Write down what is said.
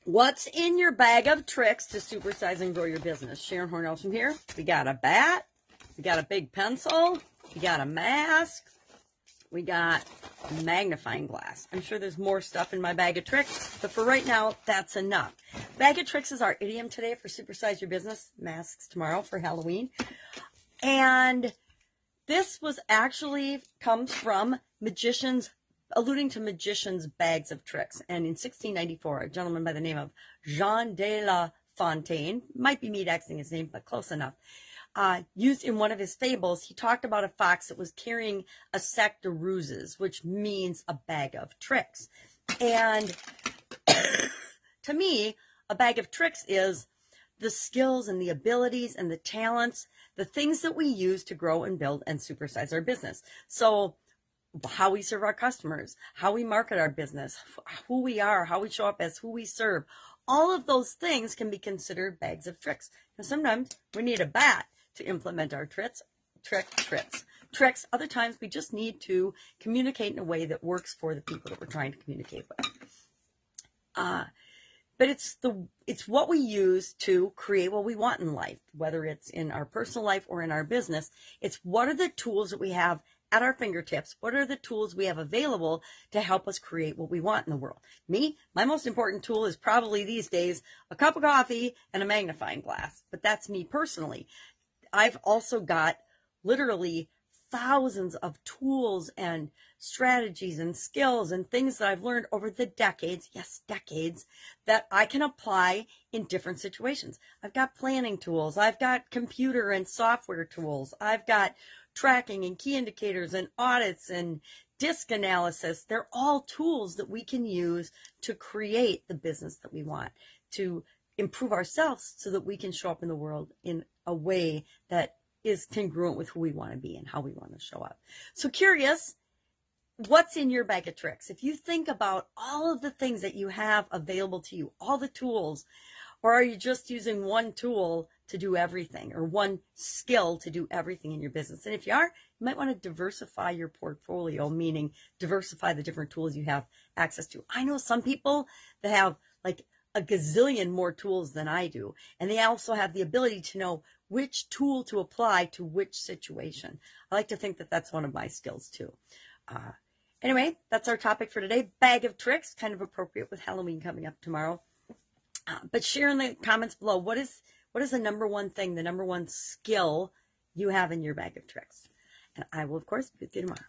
What's in your bag of tricks to supersize and grow your business? Sharon Horne-Ellstrom here. We got a bat. We got a big pencil. We got a mask. We got a magnifying glass. I'm sure there's more stuff in my bag of tricks, but for right now, that's enough. Bag of tricks is our idiom today for supersize your business. Masks tomorrow for Halloween. And this was actually comes from magicians, alluding to magicians' bags of tricks. And in 1694, a gentleman by the name of Jean de La Fontaine, might be me Xing his name, but close enough, used in one of his fables, he talked about a fox that was carrying a sac de ruses, which means a bag of tricks. And to me, a bag of tricks is the skills and the abilities and the talents, the things that we use to grow and build and supersize our business. So how we serve our customers, how we market our business, who we are, how we show up as who we serve, all of those things can be considered bags of tricks. Because sometimes we need a bat to implement our tricks. Other times we just need to communicate in a way that works for the people that we're trying to communicate with. But it's what we use to create what we want in life, whether it's in our personal life or in our business. It's what are the tools that we have at our fingertips? What are the tools we have available to help us create what we want in the world? My most important tool is probably these days a cup of coffee and a magnifying glass, but that's me personally. I've also got literally thousands of tools and strategies and skills and things that I've learned over the decades, yes, decades, that I can apply in different situations. I've got planning tools. I've got computer and software tools. I've got tracking and key indicators and audits and disk analysis. They're all tools that we can use to create the business that we want, to improve ourselves so that we can show up in the world in a way that is congruent with who we want to be and how we want to show up. So curious, what's in your bag of tricks? If you think about all of the things that you have available to you, all the tools, or are you just using one tool to do everything or one skill to do everything in your business? And if you are, you might want to diversify your portfolio, meaning diversify the different tools you have access to. I know some people that have like a gazillion more tools than I do, and they also have the ability to know which tool to apply to which situation. I like to think that that's one of my skills too. Anyway, that's our topic for today. Bag of tricks, kind of appropriate with Halloween coming up tomorrow. But share in the comments below, what is the number one thing, the number one skill you have in your bag of tricks? And I will, of course, be with you tomorrow.